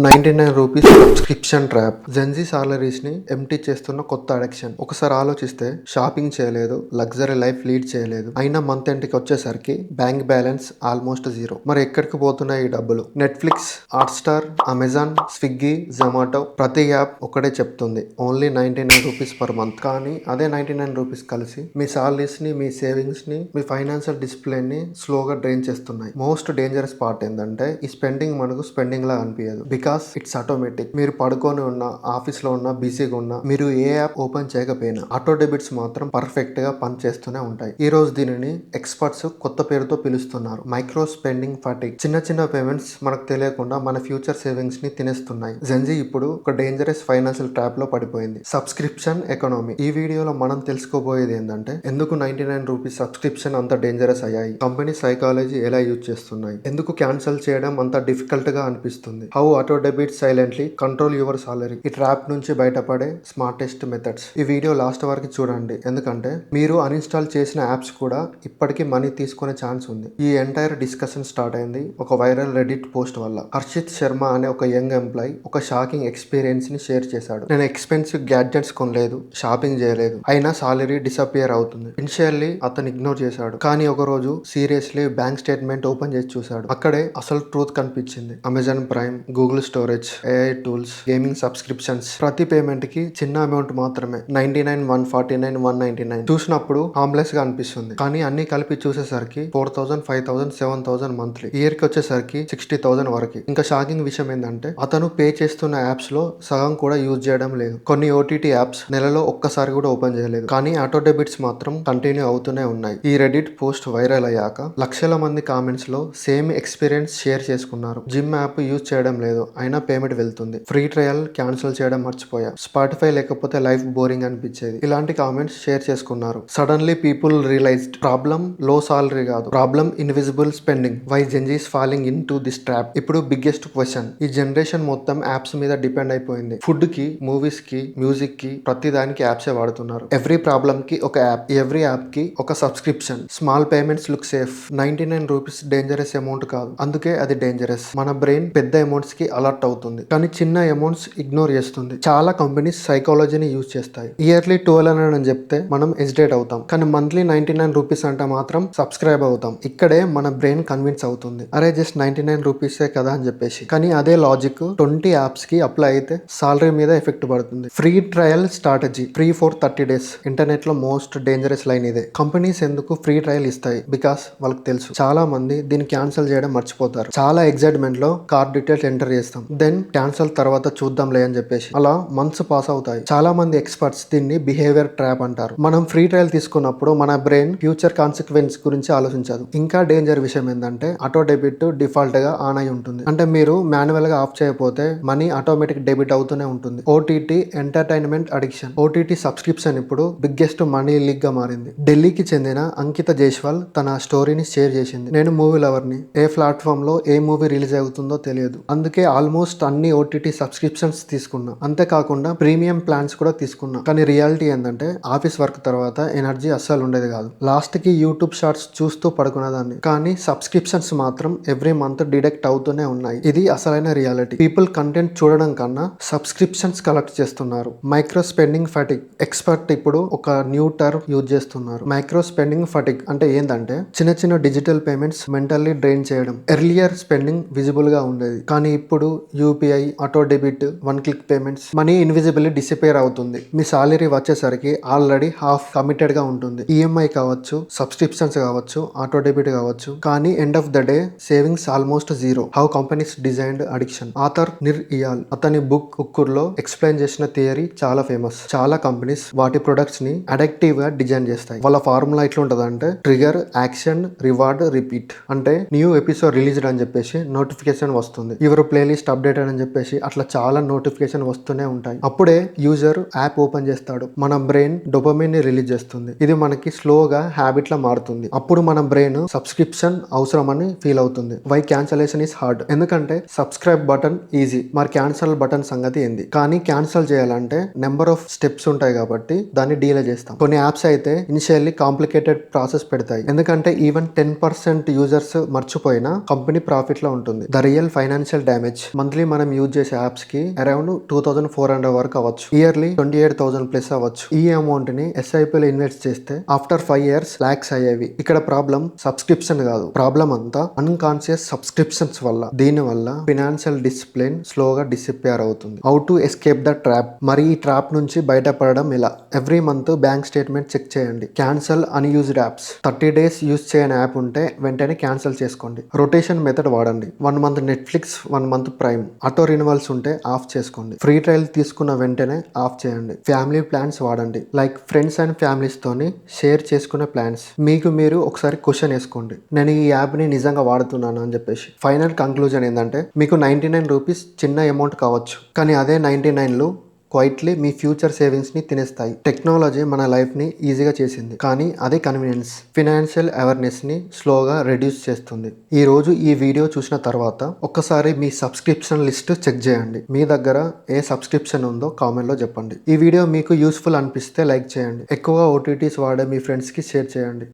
₹99 subscription trap. Gen Z salaries ని empty చేస్తున్న కొత్త అడిక్షన్. ఒకసారి ఆలోచిస్తే షాపింగ్ చేయలేదు, లగ్జరీ లైఫ్ లీడ్ చేయలేదు, అయినా మంత్ ఎండ్కి వచ్చేసరికి బ్యాంక్ బ్యాలెన్స్ ఆల్మోస్ట్ జీరో. మరి ఎక్కడికి పోతున్నాయి ఈ డబ్బులు? Netflix, Hotstar, Amazon, Swiggy, Zomato ప్రతి యాప్ ఒకటే చెప్తుంది ఓన్లీ ₹99 పర్ మంత్. కానీ అదే ₹99 కలిసి మీ సాలరీస్ ని, మీ సేవింగ్స్ ని, మీ ఫైనాన్షియల్ డిసిప్లిన్ ని స్లోగా డ్రైన్ చేస్తున్నాయి. మోస్ట్ డేంజరస్ పార్ట్ ఏంటంటే ఈ స్పెండింగ్ మనకు స్పెండింగ్ లా అనిపించదు. Because it's automatic. మీరు పడుకొని ఉన్నా, ఆఫీస్ లో ఉన్నా, బిజీగా ఉన్నా, మీరు ఏ యాప్ ఓపెన్ చేయకపోయినా ఆటో డెబిట్స్ మాత్రం పర్ఫెక్ట్ గా పనిచేస్తూనే ఉంటాయి. ఈ రోజు దీనిని ఎక్స్పర్ట్స్ కొత్త పేరుతో పిలుస్తున్నారు, మైక్రో స్పెండింగ్ ఫాటిక్. చిన్న చిన్న పేమెంట్స్ మనకు తెలియకుండా మన ఫ్యూచర్ సేవింగ్స్ ని తినేస్తున్నాయి. జెన్జీ ఇప్పుడు ఒక డేంజరస్ ఫైనాన్షియల్ ట్రాప్ లో పడిపోయింది, సబ్స్క్రిప్షన్ ఎకానమీ. ఈ వీడియోలో మనం తెలుసుకోబోయేది ఏంటంటే ఎందుకు ₹99 సబ్స్క్రిప్షన్ అంత డేంజరస్ అయ్యాయి, కంపెనీ సైకాలజీ ఎలా యూజ్ చేస్తున్నాయి, ఎందుకు క్యాన్సిల్ చేయడం అంత డిఫికల్ట్ గా అనిపిస్తుంది, how auto debit silently control your salary. ఈ ట్రాప్ నుంచి బయటపడే స్మార్టెస్ట్ మెథడ్స్. ఈ వీడియో లాస్ట్ వరకు చూడండి, ఎందుకంటే మీరు అన్ఇన్స్టాల్ చేసిన యాప్స్ కూడా ఇప్పటికీ మనీ తీసుకునే ఛాన్స్ ఉంది. ఈ ఎంటైర్ డిస్కషన్ స్టార్ట్ అయింది ఒక వైరల్ రెడిట్ పోస్ట్ వల్ల. హర్షిత్ శర్మ అనే ఒక యంగ్ ఎంప్లాయ్ ఒక షాకింగ్ ఎక్స్పీరియన్స్ ని షేర్ చేశాడు. నేను ఎక్స్పెన్సివ్ గ్యాడ్జెట్స్ కొనలేదు, షాపింగ్ చేయలేదు, అయినా సాలరీ డిసపియర్ అవుతుంది. ఇనిషియల్లీ అతను ఇగ్నోర్ చేశాడు, కానీ ఒక రోజు సీరియస్లీ బ్యాంక్ స్టేట్మెంట్ ఓపెన్ చేసి చూశాడు. అక్కడే అసలు ట్రూత్ కనిపించింది. Amazon prime, Google storage, AI tools, gaming subscriptions, ప్రతి పేమెంట్ కి చిన్న అమౌంట్ మాత్రమే, 99, 149, 199. చూసినప్పుడు హార్మ్లెస్ గా అనిపిస్తుంది, కానీ అన్ని కలిపి చూసేసరికి 4,000, 5,000, 7,000 మంత్లీ. ఇయర్ కి వచ్చేసరికి 60,000 వరకు. ఇంకా షాకింగ్ విషయం ఏంటంటే అతను పే చేస్తున్న యాప్స్ లో సగం కూడా యూజ్ చేయడం లేదు. కొన్ని ఓటీటీ యాప్స్ నెలలో ఒక్కసారి కూడా ఓపెన్ చేయలేదు, కానీ ఆటో డెబిట్స్ మాత్రం కంటిన్యూ అవుతూనే ఉన్నాయి. ఈ రెడిట్ పోస్ట్ వైరల్ అయ్యాక లక్షల మంది కామెంట్స్ లో సేమ్ ఎక్స్పీరియన్స్ షేర్ చేసుకున్నారు. జిమ్ యాప్ యూజ్ చేయడం లేదు, అయినా పేమెంట్ వెళ్తుంది. ఫ్రీ ట్రయల్ క్యాన్సిల్ చేయడం మర్చిపోయా, స్పాటిఫై లేకపోతే లైఫ్ బోరింగ్ అనిపించేది. ఇలాంటి కామెంట్స్ షేర్ చేసుకున్నారు. సడన్లీ పీపుల్ రియలైజ్డ్ ప్రాబ్లం లో సాలరీ కాదు, problem invisible spending. Why Gen Z is falling into this trap. ఇప్పుడు బిగ్గెస్ట్ క్వశ్చన్, ఈ జనరేషన్ మొత్తం యాప్స్ మీద డిపెండ్ అయిపోయింది. ఫుడ్ కి, మూవీస్ కి, మ్యూజిక్ కి, ప్రతి దానికి యాప్సే వాడుతున్నారు. ఎవ్రీ ప్రాబ్లం కి ఒక యాప్, ఎవ్రీ యాప్ కి ఒక subscription. Small payments look safe, ₹99 dangerous amount కాదు, అందుకే అది డేంజరస్. మన బ్రెయిన్ పెద్ద అమౌంట్స్ కి అలర్ట్ అవుతుంది, కానీ చిన్న అమౌంట్స్ ఇగ్నోర్ చేస్తుంది. చాలా కంపెనీస్ సైకాలజీని యూజ్ చేస్తాయి. ఇయర్లీ 1200 అని చెప్తే మనం హెసిటేట్ అవుతాం, కానీ మంత్లీ ₹99 అంటే మాత్రం సబ్స్క్రైబ్ అవుతాం. ఇక్కడే మన బ్రెయిన్ కన్విన్స్ అవుతుంది, అరే జస్ట్ ₹99 కదా అని చెప్పేసి. కానీ అదే లాజిక్ 20 యాప్స్ కి అప్లై అయితే సాలరీ మీద ఎఫెక్ట్ పడుతుంది. Free trial strategy, free for 30 days. Internet లో మోస్ట్ డేంజరస్ లైన్ ఇదే. కంపెనీస్ ఎందుకు ఫ్రీ ట్రయల్ ఇస్తాయి? బికాస్ వాళ్ళకి తెలుసు చాలా మంది దీన్ని క్యాన్సిల్ చేయడం మర్చిపోతారు. చాలా ఎగ్జైట్మెంట్ లో కార్డ్ డీటెయిల్స్ ఎంటర్ చేస్తాం, దెన్ క్యాన్సిల్ తర్వాత చూద్దాంలే అని చెప్పేసి అలా మంత్స్ పాస్ అవుతాయి. చాలా మంది ఎక్స్పర్ట్స్ దీన్ని బిహేవియర్ ట్రాప్ అంటారు. మనం ఫ్రీ ట్రయల్ తీసుకున్నప్పుడు మన బ్రెయిన్ ఫ్యూచర్ కాన్సిక్వెన్స్ గురించి ఆలోచించదు. ఇంకా డేంజర్ విషయం ఏంటంటే ఆటో డెబిట్ డిఫాల్ట్ గా ఆన్ అయి ఉంటుంది, అంటే మీరు మాన్యువల్ గా ఆఫ్ చేయకపోతే మనీ ఆటోమేటిక్ డెబిట్ అవుతూనే ఉంటుంది. OTT entertainment addiction. OTT subscription ఇప్పుడు బిగ్గెస్ట్ మనీ లీగ్ గా మారింది. ఢిల్లీకి చెందిన అంకిత జైస్వాల్ తన స్టోరీని షేర్ చేసింది. నేను మూవీ లవర్ ని, ఏ ప్లాట్ఫామ్ లో ఏ మూవీ రిలీజ్ అవుతుందో తెలియదు, అందుకే ఆల్మోస్ట్ అన్ని ఓటీటీ సబ్స్క్రిప్షన్స్ తీసుకున్నా, అంతేకాకుండా ప్రీమియం ప్లాన్స్ కూడా తీసుకున్నా. కానీ రియాలిటీ ఏంటంటే ఆఫీస్ వర్క్ తర్వాత ఎనర్జీ అస్సలు ఉండేది కాదు. లాస్ట్ కి యూట్యూబ్ షార్ట్స్ చూస్తూ పడుకునేదాన్ని, కానీ సబ్స్క్రిప్షన్స్ మాత్రం ఎవ్రీ మంత్ డిడక్ట్ అవుతూనే ఉన్నాయి. ఇది అసలైన రియాలిటీ. పీపుల్ కంటెంట్ చూడడం కన్నా సబ్స్క్రిప్షన్స్ కలెక్ట్ చేస్తున్నారు. Micro spending fatigue. ఎక్స్పర్ట్ ఇప్పుడు ఒక న్యూ టర్మ్ యూజ్ చేస్తున్నారు, మైక్రో స్పెండింగ్ ఫటిక్. అంటే ఏంటంటే చిన్న చిన్న డిజిటల్ పేమెంట్స్ మెంటల్లీ డ్రైన్ చేయడం. ఎర్లియర్ స్పెండింగ్ విజిబుల్ గా ఉండేది, కానీ ఇప్పుడు UPI, auto debit, one click payments, money invisibly disappear అవుతుంది. మీ సాలరీ వచ్చేసరికి ఆల్రెడీ హాఫ్ కమిటెడ్ గా ఉంటుంది. ఈఎంఐ కావచ్చు, సబ్స్క్రిప్షన్స్ కావచ్చు, ఆటో డెబిట్ కావచ్చు, కానీ end of the day savings almost zero. How companies designed addiction. Author Nir Eyal అతని బుక్ కుక్కుర్ లో ఎక్స్ప్లెయిన్ చేసిన థియరీ చాలా ఫేమస్. చాలా కంపెనీస్ వాటి ప్రొడక్ట్స్ ని అడిక్టివ్ గా డిజైన్ చేస్తాయి. వాళ్ళ ఫార్ములా ఎట్లా ఉంటదంటే ట్రిగర్, యాక్షన్, రివార్డ్, రిపీట్. అంటే న్యూ ఎపిసోడ్ రిలీజ్డ్ అని చెప్పేసి నోటిఫికేషన్ వస్తుంది, యువర్ ప్లేలిస్ట్ అప్డేటెడ్ అని చెప్పేసి అట్లా చాలా నోటిఫికేషన్ వస్తూనే ఉంటాయి. అప్పుడే యూజర్ యాప్ ఓపెన్ చేస్తాడు, మన బ్రెయిన్ డోపమైన్ ని రిలీజ్ చేస్తుంది. ఇది మనకి స్లోగా హ్యాబిట్ లా మారుతుంది. అప్పుడు మన బ్రెయిన్ సబ్స్క్రిప్షన్ అవసరం అని ఫీల్ అవుతుంది. Why cancellation is hard. ఎందుకంటే సబ్స్క్రైబ్ బటన్ ఈజీ, మరి క్యాన్సల్ బటన్ సంగతి ఏంది? కానీ క్యాన్సల్ చేయాలంటే నెంబర్ ఆఫ్ స్టెప్స్ ఉంటాయి కాబట్టి దాన్ని డీలే చేస్తాం. కొన్ని యాప్స్ అయితే ఇనిషియల్లీ కాంప్లికేటెడ్ ప్రాసెస్ పెడతాయి, ఎందుకంటే ఈవెన్ 10% యూజర్స్ మర్చిపోయినా కంపెనీ ప్రాఫిట్ లో ఉంటుంది. The real financial damage. Monthly మనం యూజ్ చేసే యాప్స్ కి అరౌండ్ 2400 వరకు అవ్వచ్చు. ఇయర్లీ 28,000 ప్లస్ అవ్వచ్చు. ఈ అమౌంట్ ని ఎస్ఐపిలో ఇన్వెస్ట్ చేస్తే ఆఫ్టర్ 5 years లాక్స్ అయ్యేవి. ఇక్కడ ప్రాబ్లం సబ్స్క్రిప్షన్ కాదు, ప్రాబ్లం అంతా అన్కాన్షియస్ సబ్స్క్రిప్షన్స్ వల్ల. దీని వల్ల ఫినాన్షియల్ డిసిప్లిన్ స్లోగా డిసిపియర్ అవుతుంది. How to escape the trap. మరి ఈ ట్రాప్ నుంచి బయటపడడం ఎలా? Every month bank statement check చేయండి. Cancel unused apps. 30 days use చేయని యాప్ ఉంటే వెంటనే క్యాన్సిల్ చేసుకోండి. రొటేషన్ మెథడ్ వాడండి. 1 month Netflix, 1 month Prime. Auto renewals ఉంటే ఆఫ్ చేసుకోండి. ఫ్రీ ట్రయల్ తీసుకున్న వెంటనే ఆఫ్ చేయండి. ఫ్యామిలీ ప్లాన్స్ వాడండి. లైక్ ఫ్రెండ్స్ అండ్ ఫ్యామిలీస్ తోని షేర్ చేసుకునే ప్లాన్స్. మీకు మీరు ఒకసారి క్వశ్చన్ వేసుకోండి, నేను ఈ యాప్ ని నిజంగా వాడుతున్నాను అని చెప్పేసి. ఫైనల్ కంక్లూజన్ ఏంటంటే, మీకు 99 రూపీస్ చిన్న అమౌంట్ కావచ్చు, కానీ అదే 99లు క్వైట్లీ మీ ఫ్యూచర్ సేవింగ్స్ ని తినేస్తాయి. టెక్నాలజీ మన లైఫ్ ని ఈజీగా చేసింది, కానీ అదే కన్వీనియన్స్ ఫినాన్షియల్ అవేర్నెస్ ని స్లోగా రెడ్యూస్ చేస్తుంది. ఈ రోజు ఈ వీడియో చూసిన తర్వాత ఒక్కసారి మీ సబ్స్క్రిప్షన్ లిస్ట్ చెక్ చేయండి. మీ దగ్గర ఏ సబ్స్క్రిప్షన్ ఉందో కామెంట్ లో చెప్పండి. ఈ వీడియో మీకు యూస్ఫుల్ అనిపిస్తే లైక్ చేయండి. ఎక్కువగా ఓటీటీస్ వాడే మీ ఫ్రెండ్స్ కి షేర్ చేయండి.